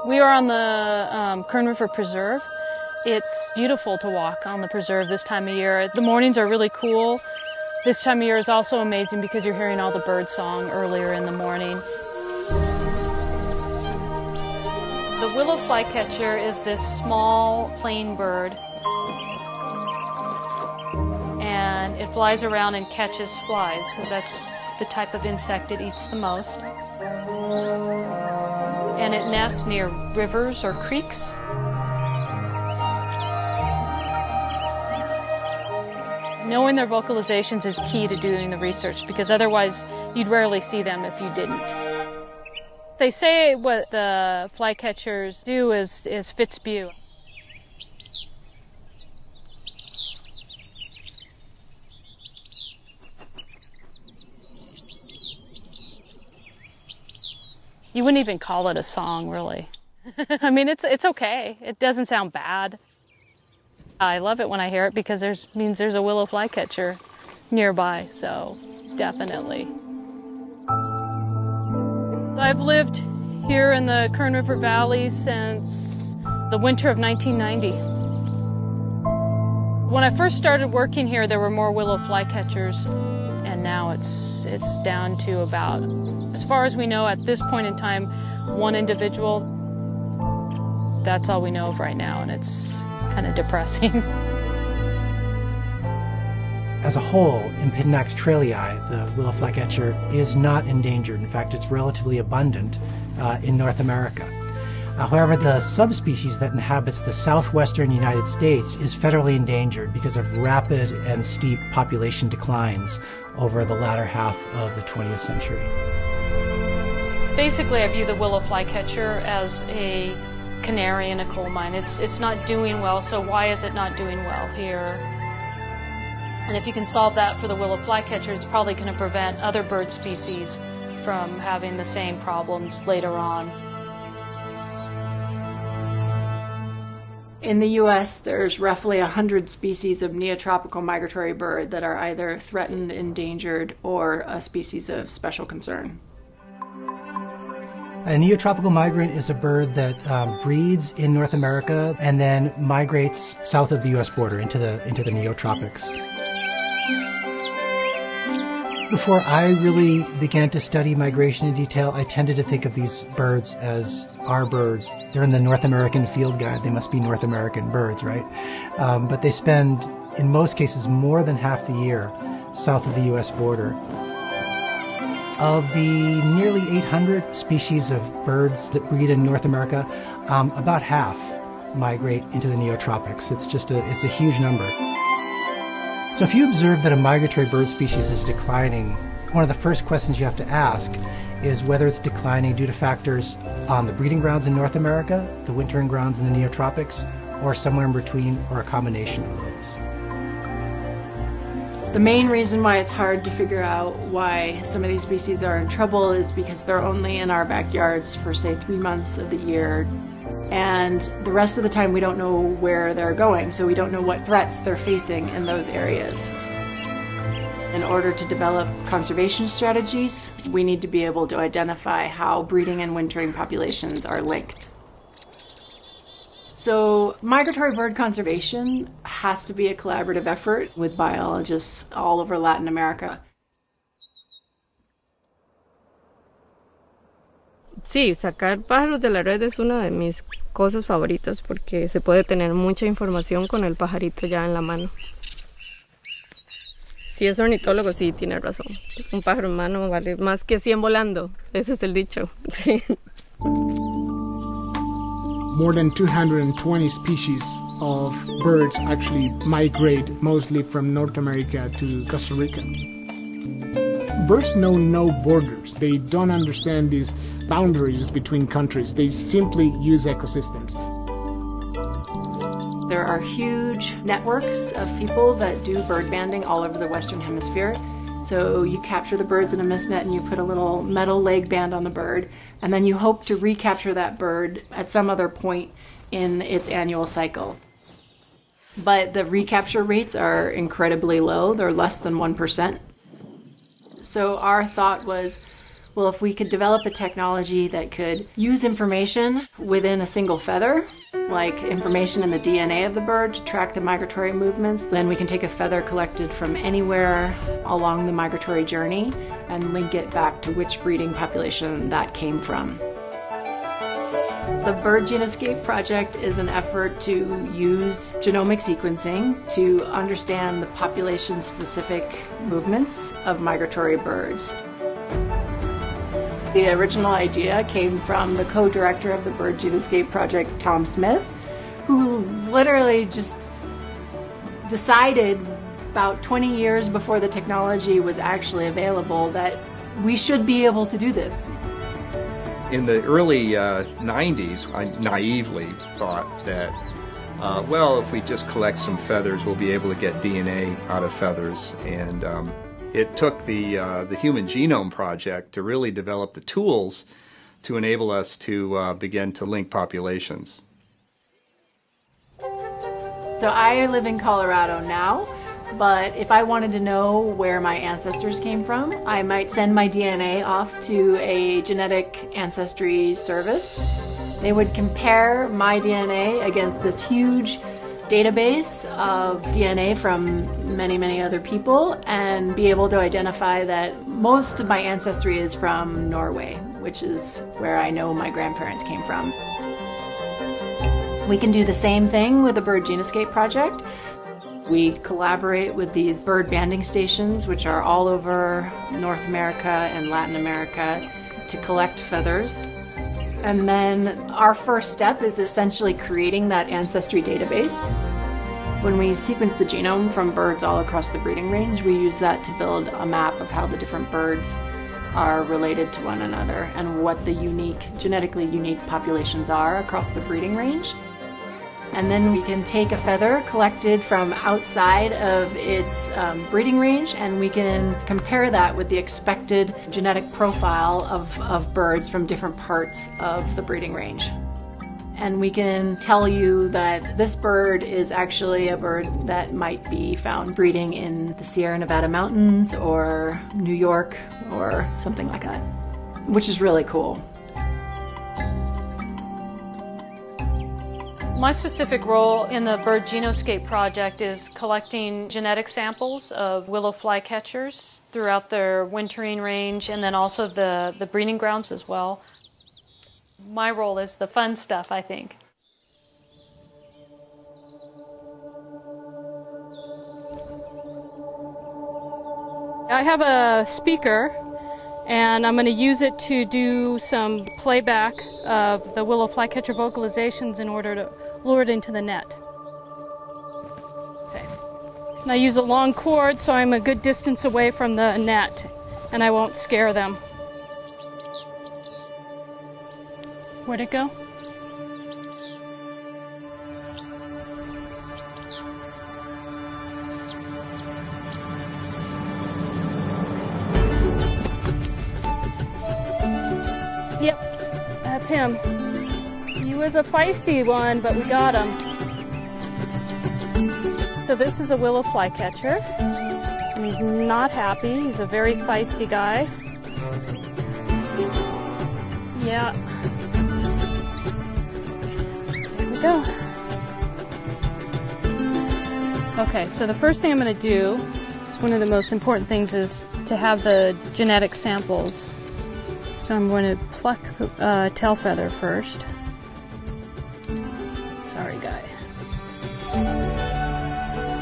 We are on the Kern River Preserve. It's beautiful to walk on the preserve this time of year. The mornings are really cool. This time of year is also amazing because you're hearing all the bird song earlier in the morning. The willow flycatcher is this small plain bird, and it flies around and catches flies because that's the type of insect it eats the most. And it nests near rivers or creeks. Knowing their vocalizations is key to doing the research because otherwise you'd rarely see them if you didn't. They say what the flycatchers do is fit spew. You wouldn't even call it a song, really. I mean, it's okay. It doesn't sound bad. I love it when I hear it because it means there's a willow flycatcher nearby, so definitely. I've lived here in the Kern River Valley since the winter of 1990. When I first started working here, there were more willow flycatchers, and now it's down to about, as far as we know at this point in time, one individual. That's all we know of right now, and it's kind of depressing. As a whole, in Piddonax trailii, the willow flycatcher is not endangered. In fact, it's relatively abundant in North America. However, the subspecies that inhabits the southwestern United States is federally endangered because of rapid and steep population declines over the latter half of the 20th century. Basically, I view the willow flycatcher as a canary in a coal mine. It's not doing well, so why is it not doing well here? And if you can solve that for the willow flycatcher, it's probably going to prevent other bird species from having the same problems later on. In the U.S., there's roughly 100 species of neotropical migratory bird that are either threatened, endangered, or a species of special concern. A neotropical migrant is a bird that breeds in North America and then migrates south of the U.S. border into the neotropics. Before I really began to study migration in detail, I tended to think of these birds as our birds. They're in the North American Field Guide. They must be North American birds, right? But they spend, in most cases, more than half the year south of the U.S. border. Of the nearly 800 species of birds that breed in North America, about half migrate into the neotropics. It's a huge number. So if you observe that a migratory bird species is declining, one of the first questions you have to ask is whether it's declining due to factors on the breeding grounds in North America, the wintering grounds in the neotropics, or somewhere in between, or a combination of those. The main reason why it's hard to figure out why some of these species are in trouble is because they're only in our backyards for, say, 3 months of the year. And the rest of the time we don't know where they're going, so we don't know what threats they're facing in those areas. In order to develop conservation strategies, we need to be able to identify how breeding and wintering populations are linked. So migratory bird conservation has to be a collaborative effort with biologists all over Latin America. Sí, sacar pájaros de la red es una de mis cosas favoritas porque se puede tener mucha información con el pajarito ya en la mano. Si es ornitólogo, sí, tiene razón. Un pájaro en mano vale más que 100 volando. Ese es el dicho. Sí. More than 220 species of birds actually migrate mostly from North America to Costa Rica. Birds know no borders. They don't understand these boundaries between countries. They simply use ecosystems. There are huge networks of people that do bird banding all over the Western Hemisphere. So you capture the birds in a mist net and you put a little metal leg band on the bird, and then you hope to recapture that bird at some other point in its annual cycle. But the recapture rates are incredibly low. They're less than 1%. So our thought was, well, if we could develop a technology that could use information within a single feather, like information in the DNA of the bird to track the migratory movements, then we can take a feather collected from anywhere along the migratory journey and link it back to which breeding population that came from. The Bird Genoscape project is an effort to use genomic sequencing to understand the population-specific movements of migratory birds. The original idea came from the co-director of the Bird Genoscape project, Tom Smith, who literally just decided about 20 years before the technology was actually available that we should be able to do this. In the early 90s, I naively thought that, well, if we just collect some feathers, we'll be able to get DNA out of feathers. And it took the Human Genome Project to really develop the tools to enable us to begin to link populations. So I live in Colorado now, but if I wanted to know where my ancestors came from, I might send my DNA off to a genetic ancestry service. They would compare my DNA against this huge database of DNA from many, many other people and be able to identify that most of my ancestry is from Norway, which is where I know my grandparents came from. We can do the same thing with the Bird Genoscape project. We collaborate with these bird banding stations, which are all over North America and Latin America, to collect feathers. And then our first step is essentially creating that ancestry database. When we sequence the genome from birds all across the breeding range, we use that to build a map of how the different birds are related to one another and what the genetically unique populations are across the breeding range. And then we can take a feather collected from outside of its breeding range and we can compare that with the expected genetic profile of birds from different parts of the breeding range. And we can tell you that this bird is actually a bird that might be found breeding in the Sierra Nevada mountains or New York or something like that, which is really cool. My specific role in the Bird Genoscape project is collecting genetic samples of willow flycatchers throughout their wintering range and then also the breeding grounds as well. My role is the fun stuff, I think. I have a speaker and I'm going to use it to do some playback of the willow flycatcher vocalizations in order to lure it into the net. Okay. And I use a long cord so I'm a good distance away from the net and I won't scare them. Where'd it go? Yep, that's him. He was a feisty one, but we got him. So this is a willow flycatcher. He's not happy. He's a very feisty guy. Yeah. There we go. Okay, so the first thing I'm going to do, is one of the most important things, is to have the genetic samples. So I'm going to pluck the tail feather first. Sorry, guy.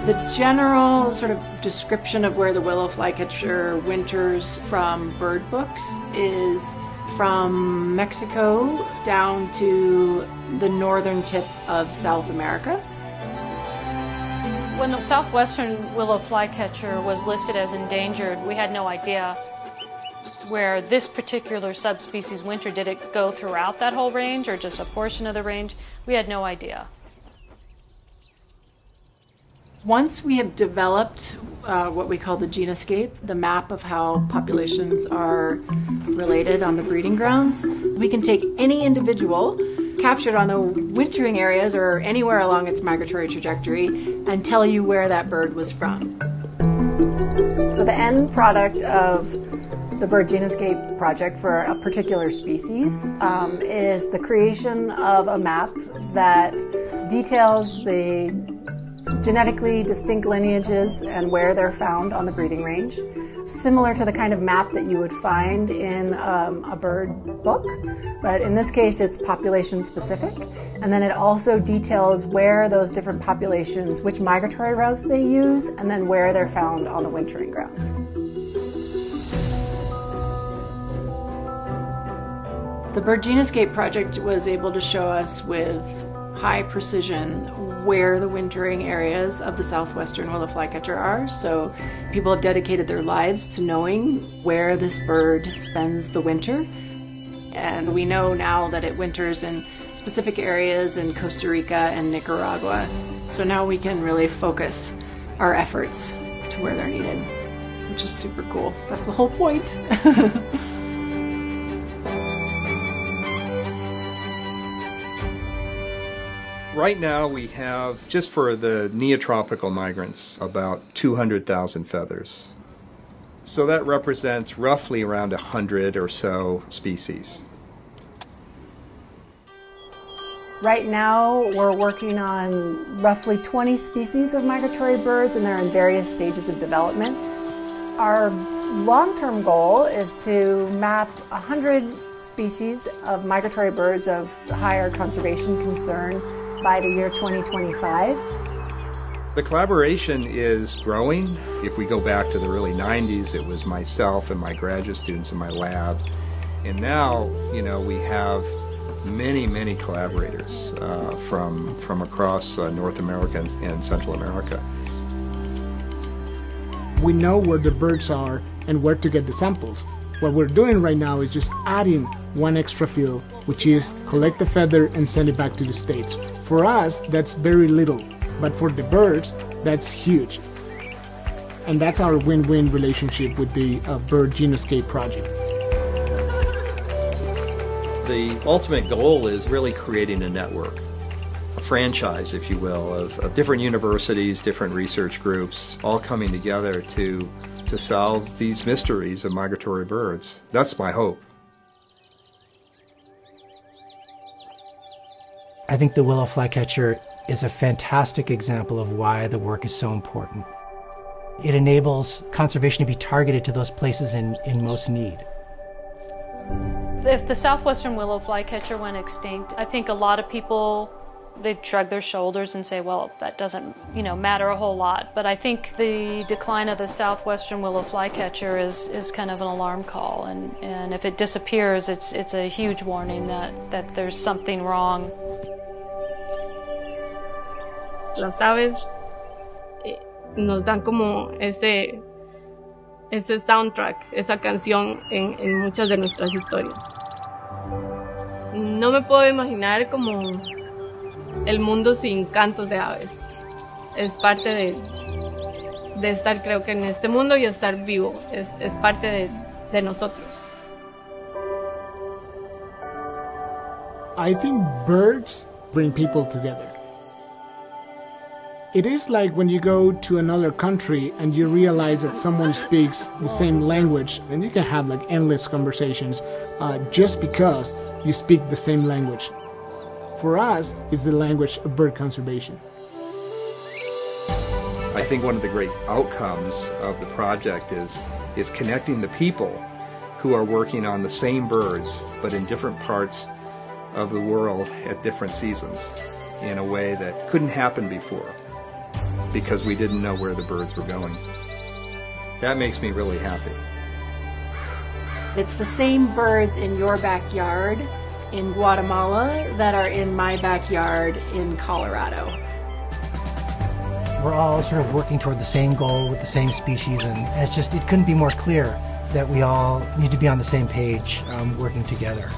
The general sort of description of where the willow flycatcher winters from bird books is from Mexico down to the northern tip of South America. When the southwestern willow flycatcher was listed as endangered, we had no idea where this particular subspecies wintered. Did it go throughout that whole range or just a portion of the range? We had no idea. Once we have developed what we call the genoscape, the map of how populations are related on the breeding grounds, we can take any individual captured on the wintering areas or anywhere along its migratory trajectory and tell you where that bird was from. So the end product of the Bird Genoscape project for a particular species is the creation of a map that details the genetically distinct lineages and where they're found on the breeding range, similar to the kind of map that you would find in a bird book, but in this case it's population specific. And then it also details where those different populations, which migratory routes they use, and then where they're found on the wintering grounds. The Bird Genoscape project was able to show us with high precision where the wintering areas of the southwestern willow flycatcher are. So people have dedicated their lives to knowing where this bird spends the winter. And we know now that it winters in specific areas in Costa Rica and Nicaragua. So now we can really focus our efforts to where they're needed, which is super cool. That's the whole point. Right now we have, just for the neotropical migrants, about 200,000 feathers. So that represents roughly around 100 or so species. Right now we're working on roughly 20 species of migratory birds, and they're in various stages of development. Our long-term goal is to map 100 species of migratory birds of higher conservation concern by the year 2025. The collaboration is growing. If we go back to the early 90s, it was myself and my graduate students in my lab. And now, we have many collaborators from across North America and Central America. We know where the birds are and where to get the samples. What we're doing right now is just adding one extra field, which is collect the feather and send it back to the States. For us, that's very little, but for the birds, that's huge. And that's our win-win relationship with the Bird Genoscape project. The ultimate goal is really creating a network, a franchise, if you will, of different universities, different research groups, all coming together to solve these mysteries of migratory birds. That's my hope. I think the willow flycatcher is a fantastic example of why the work is so important. It enables conservation to be targeted to those places in most need. If the southwestern willow flycatcher went extinct, I think a lot of people, they'd shrug their shoulders and say, well, that doesn't, matter a whole lot. But I think the decline of the southwestern willow flycatcher is kind of an alarm call. And if it disappears, it's a huge warning that there's something wrong. Las aves nos dan como ese soundtrack, esa canción en muchas de nuestras historias. No me puedo imaginar como el mundo sin cantos de aves. Es parte de estar, creo que en este mundo y estar vivo. Es parte de nosotros. I think birds bring people together. It is like when you go to another country and you realize that someone speaks the same language, and you can have like endless conversations just because you speak the same language. For us, it's the language of bird conservation. I think one of the great outcomes of the project is connecting the people who are working on the same birds, but in different parts of the world at different seasons, in a way that couldn't happen before, because we didn't know where the birds were going. That makes me really happy. It's the same birds in your backyard in Guatemala that are in my backyard in Colorado. We're all sort of working toward the same goal with the same species, and it couldn't be more clear that we all need to be on the same page, working together.